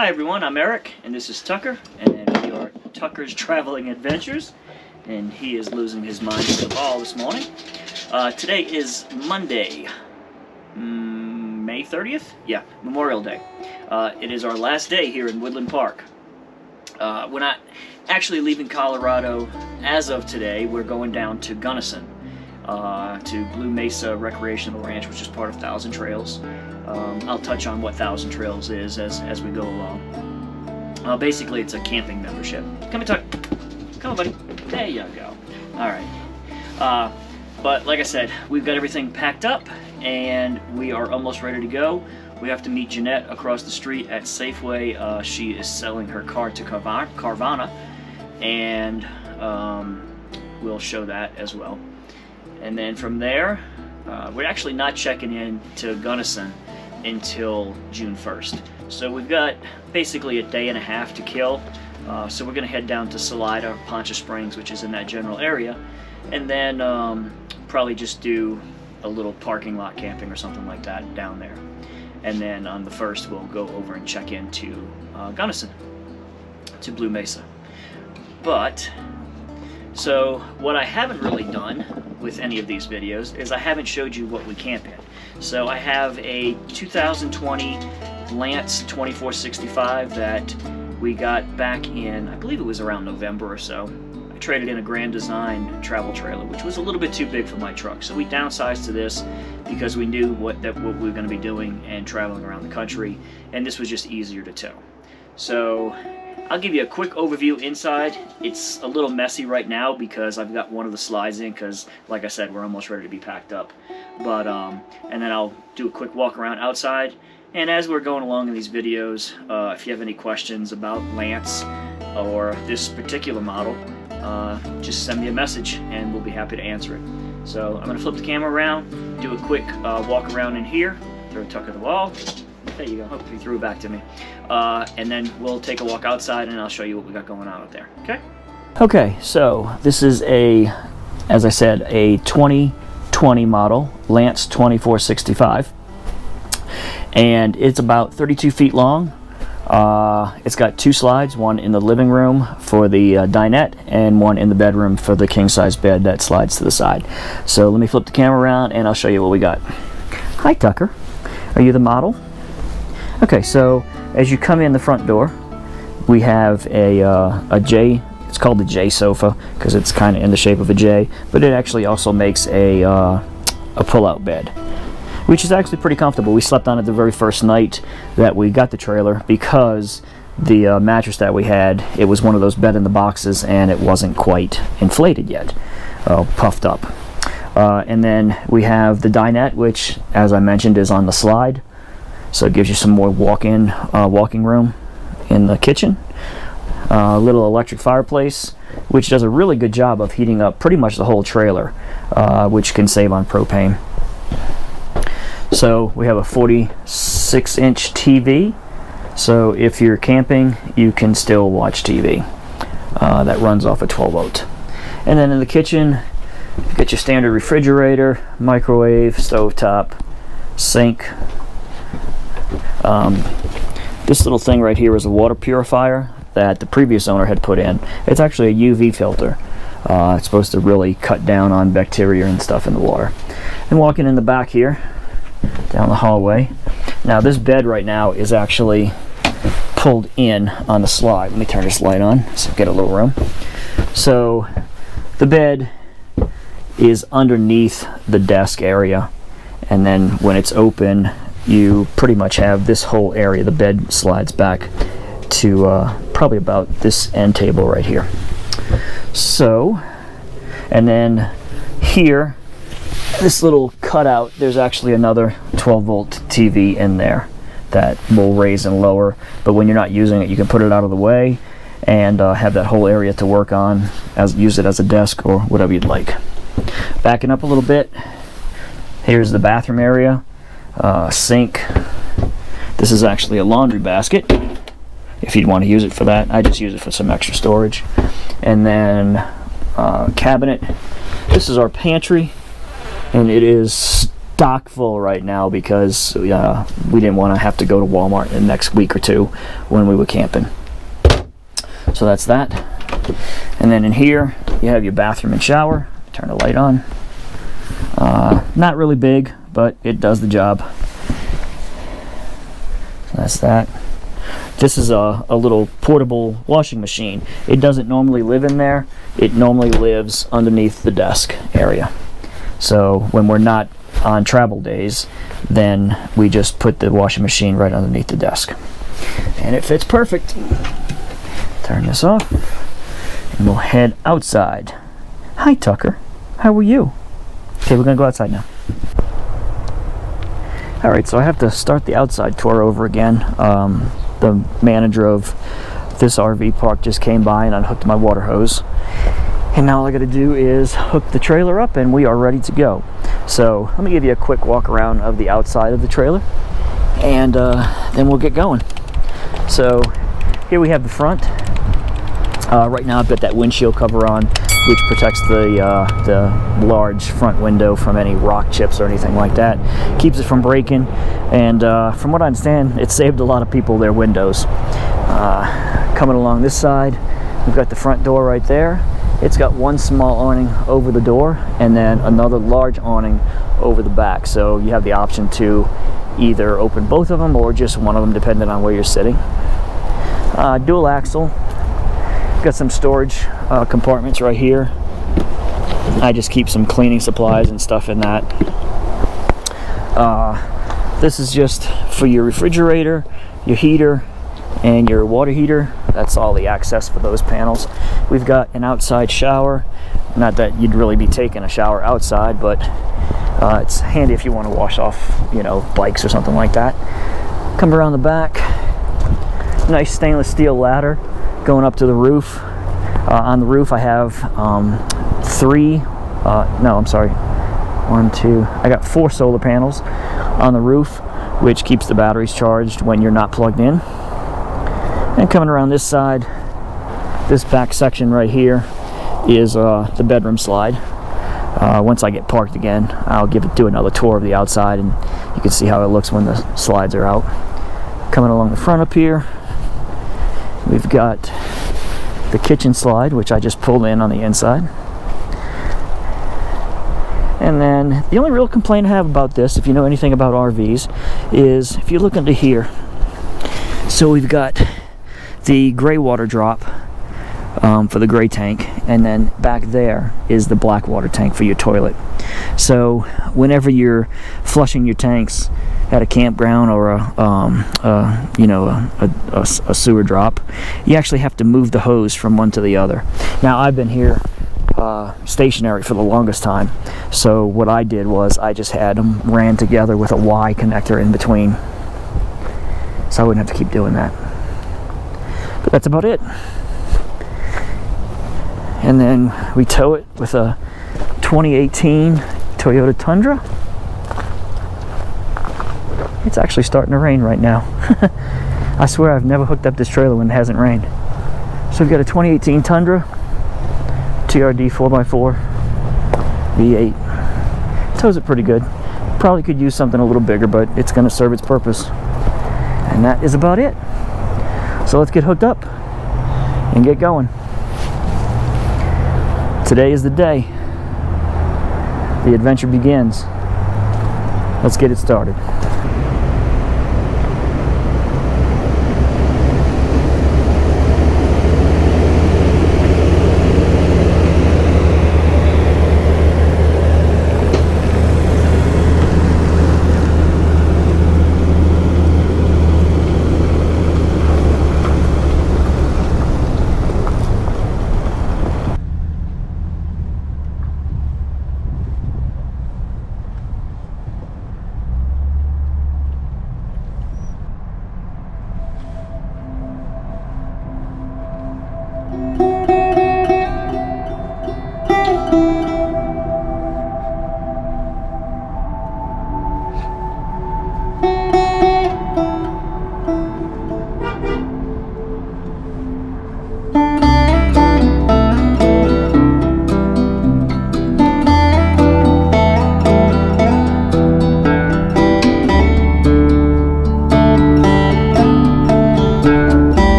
Hi everyone, I'm Eric, and this is Tucker, and we are Tucker's Traveling Adventures, and he is losing his mind over the ball this morning. Today is Monday, May 30th? Yeah, Memorial Day. It is our last day here in Woodland Park. We're not actually leaving Colorado as of today. We're going down to Gunnison, to Blue Mesa Recreational Ranch, which is part of Thousand Trails. I'll touch on what Thousand Trails is as we go along. Basically, it's a camping membership. Come here, Tuck. Come on, buddy. There you go. All right. But like I said, we've got everything packed up, and we are almost ready to go. We have to meet Janette across the street at Safeway. She is selling her car to Carvana, and we'll show that as well. And then from there, we're actually not checking in to Gunnison until June 1st. So we've got basically a day and a half to kill. So we're going to head down to Salida, Poncha Springs, which is in that general area, and then probably just do a little parking lot camping or something like that down there. And then on the 1st, we'll go over and check into Gunnison, to Blue Mesa. But, so what I haven't really done with any of these videos is I haven't showed you what we camp in. So I have a 2020 Lance 2465 that we got back in, I believe it was around November or so. I traded in a Grand Design travel trailer, which was a little bit too big for my truck. So we downsized to this because we knew what we were going to be doing and traveling around the country, and this was just easier to tow. So I'll give you a quick overview inside. It's a little messy right now because I've got one of the slides in because, like I said, we're almost ready to be packed up. But and then I'll do a quick walk around outside. And as we're going along in these videos, if you have any questions about Lance or this particular model, just send me a message and we'll be happy to answer it. So I'm going to flip the camera around, do a quick walk around in here, throw Tucker the wall. There you go. Hope you threw it back to me. And then we'll take a walk outside and I'll show you what we got going on out there. Okay? Okay, so this is as I said, a 2020 model, Lance 2465. And it's about 32 feet long. It's got two slides, one in the living room for the dinette and one in the bedroom for the king-size bed that slides to the side. So let me flip the camera around and I'll show you what we got. Hi, Tucker. Are you the model? Okay, so as you come in the front door, we have a J. It's called the J sofa because it's kind of in the shape of a J, but it actually also makes a pull-out bed, which is actually pretty comfortable. We slept on it the very first night that we got the trailer because the mattress that we had, it was one of those bed in the boxes and it wasn't quite inflated yet, puffed up. And then we have the dinette, which, as I mentioned, is on the slide. So it gives you some more walking room in the kitchen. A little electric fireplace, which does a really good job of heating up pretty much the whole trailer, which can save on propane. So we have a 46-inch TV. So if you're camping, you can still watch TV. That runs off a 12-volt. And then in the kitchen, you get your standard refrigerator, microwave, stovetop, sink. This little thing right here is a water purifier that the previous owner had put in. It's actually a UV filter. It's supposed to really cut down on bacteria and stuff in the water. And walking in the back here, down the hallway. Now this bed right now is actually pulled in on the slide. Let me turn this light on so get a little room. So the bed is underneath the desk area, and then when it's open, you pretty much have this whole area. The bed slides back to probably about this end table right here. So, and then here, this little cutout, there's actually another 12-volt TV in there that will raise and lower, but when you're not using it, you can put it out of the way and have that whole area to work on, use it as a desk or whatever you'd like. Backing up a little bit, here's the bathroom area. Sink. This is actually a laundry basket if you'd want to use it for that. I just use it for some extra storage. And then cabinet. This is our pantry, and it is stock full right now because we didn't want to have to go to Walmart in the next week or two when we were camping. So that's that. And then in here you have your bathroom and shower. Turn the light on. Not really big, but it does the job. So that's that. This is a little portable washing machine. It doesn't normally live in there. It normally lives underneath the desk area. So when we're not on travel days, then we just put the washing machine right underneath the desk. And it fits perfect. Turn this off and we'll head outside. Hi Tucker, how are you? Okay, we're gonna go outside now. Alright, so I have to start the outside tour over again. The manager of this RV park just came by and unhooked my water hose. And now all I gotta do is hook the trailer up and we are ready to go. So let me give you a quick walk around of the outside of the trailer and then we'll get going. So here we have the front. Right now I've got that windshield cover on, which protects the large front window from any rock chips or anything like that. Keeps it from breaking, and from what I understand, it saved a lot of people their windows. Coming along this side, we've got the front door right there. It's got one small awning over the door and then another large awning over the back. So you have the option to either open both of them or just one of them depending on where you're sitting. Dual axle. Got some storage compartments right here. I just keep some cleaning supplies and stuff in that. This is just for your refrigerator, your heater, and your water heater. That's all the access for those panels. We've got an outside shower. Not that you'd really be taking a shower outside, but it's handy if you want to wash off, you know, bikes or something like that. Come around the back. Nice stainless steel ladder going up to the roof. On the roof I have I got 4 solar panels on the roof, which keeps the batteries charged when you're not plugged in. And coming around this side, this back section right here is the bedroom slide. Once I get parked again, I'll do another tour of the outside and you can see how it looks when the slides are out. Coming along the front up here, we've got the kitchen slide, which I just pulled in on the inside. And then the only real complaint I have about this, if you know anything about RVs, is if you look under here. So we've got the gray water drop for the gray tank, and then back there is the black water tank for your toilet. So whenever you're flushing your tanks at a campground or a sewer drop, you actually have to move the hose from one to the other. Now I've been here stationary for the longest time, so what I did was I just had them ran together with a Y connector in between, so I wouldn't have to keep doing that. But that's about it. And then we tow it with a 2018 Toyota Tundra. It's actually starting to rain right now. I swear I've never hooked up this trailer when it hasn't rained. So we've got a 2018 Tundra, TRD 4x4, V8. Tows it pretty good. Probably could use something a little bigger, but it's going to serve its purpose. And that is about it. So let's get hooked up and get going. Today is the day. The adventure begins. Let's get it started.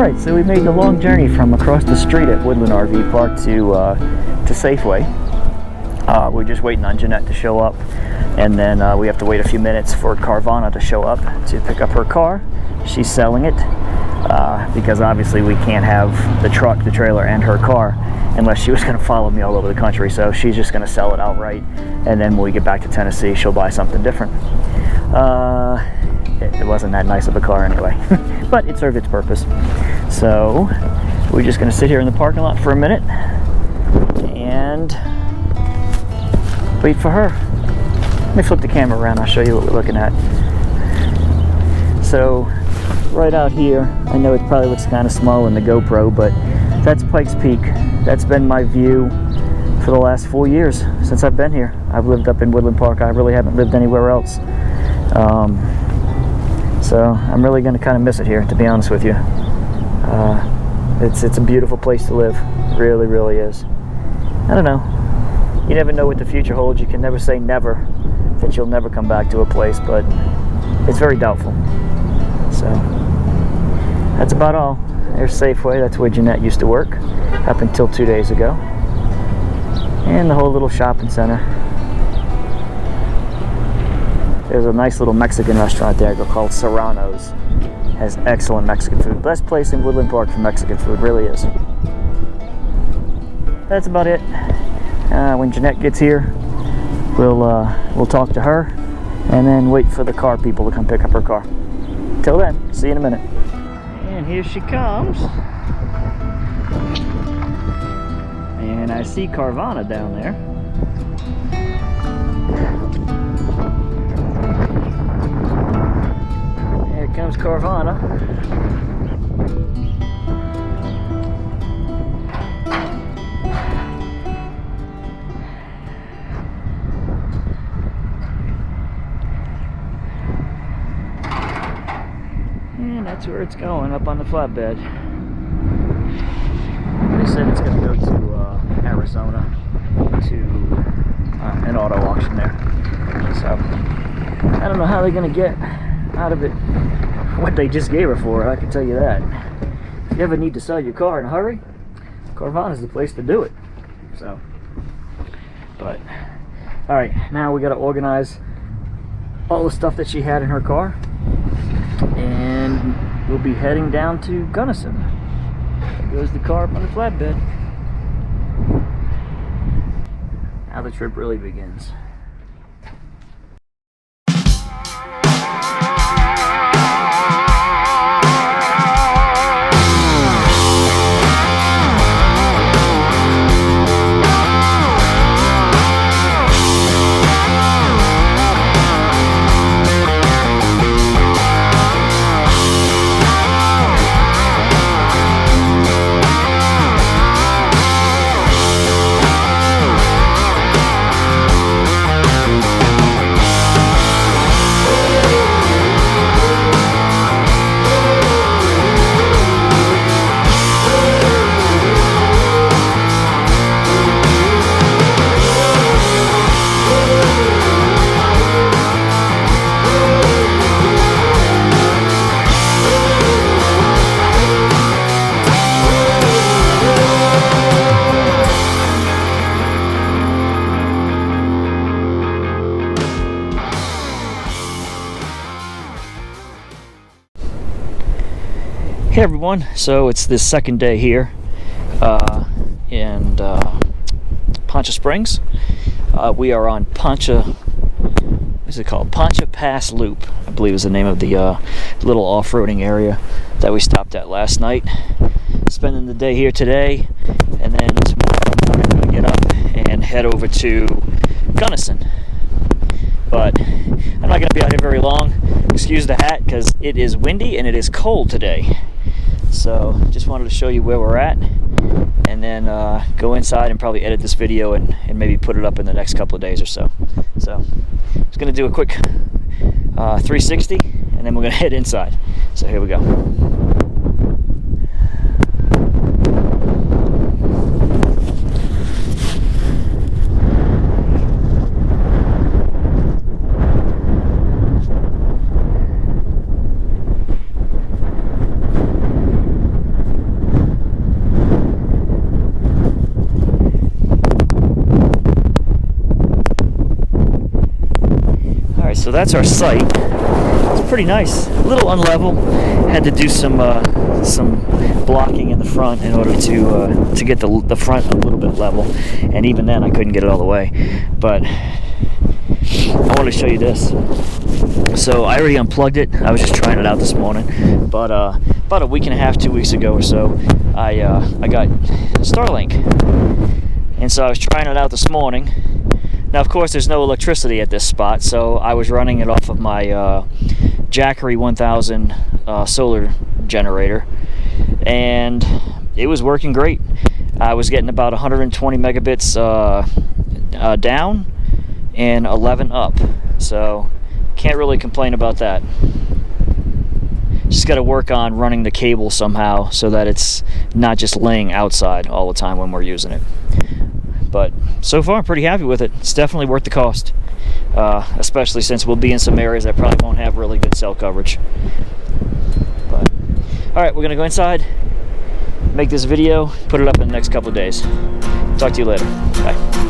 Alright, so we made the long journey from across the street at Woodland RV Park to Safeway. We're just waiting on Janette to show up, and then we have to wait a few minutes for Carvana to show up to pick up her car. She's selling it because obviously we can't have the truck, the trailer, and her car unless she was going to follow me all over the country. So she's just going to sell it outright, and then when we get back to Tennessee, she'll buy something different. It wasn't that nice of a car anyway, but it served its purpose. So we're just going to sit here in the parking lot for a minute and wait for her. Let me flip the camera around, I'll show you what we're looking at. So right out here, I know it probably looks kind of small in the GoPro, but that's Pikes Peak. That's been my view for the last 4 years since I've been here. I've lived up in Woodland Park. I really haven't lived anywhere else. So I'm really going to kind of miss it here, to be honest with you. It's a beautiful place to live. It really, really is. I don't know. You never know what the future holds. You can never say never that you'll never come back to a place, but it's very doubtful. So that's about all. There's Safeway. That's where Janette used to work up until 2 days ago. And the whole little shopping center. There's a nice little Mexican restaurant there called Serrano's. Has excellent Mexican food. Best place in Woodland Park for Mexican food, really is. That's about it. When Janette gets here, we'll talk to her and then wait for the car people to come pick up her car. Till then, see you in a minute. And here she comes. And I see Carvana down there. Here comes Carvana. And that's where it's going, up on the flatbed. They said it's going to go to Arizona to an auto auction there. So I don't know how they're going to get out of it what they just gave her for, I can tell you that. If you ever need to sell your car in a hurry, Carvana is the place to do it. So, but alright, now we got to organize all the stuff that she had in her car, and we'll be heading down to Gunnison. There goes the car up on the flatbed. Now the trip really begins. Hey everyone, so it's the second day here in Poncha Springs. We are on Poncha, what is it called? Poncha Pass Loop, I believe is the name of the little off-roading area that we stopped at last night. Spending the day here today, and then tomorrow morning I'm going to get up and head over to Gunnison. But I'm not going to be out here very long. Excuse the hat, because it is windy and it is cold today. So just wanted to show you where we're at, and then go inside and probably edit this video and maybe put it up in the next couple of days or so. So just going to do a quick 360, and then we're going to head inside. So here we go. Alright, so that's our site. It's pretty nice. A little unlevel. Had to do some blocking in the front in order to get the front a little bit level. And even then, I couldn't get it all the way. But I want to show you this. So I already unplugged it. I was just trying it out this morning. But about a week and a half, 2 weeks ago or so, I got Starlink. And so I was trying it out this morning. Now, of course, there's no electricity at this spot, so I was running it off of my Jackery 1000 solar generator, and it was working great. I was getting about 120 megabits down and 11 up, so can't really complain about that. Just got to work on running the cable somehow so that it's not just laying outside all the time when we're using it. But so far, I'm pretty happy with it. It's definitely worth the cost, especially since we'll be in some areas that probably won't have really good cell coverage. But, all right, we're going to go inside, make this video, put it up in the next couple of days. Talk to you later. Bye.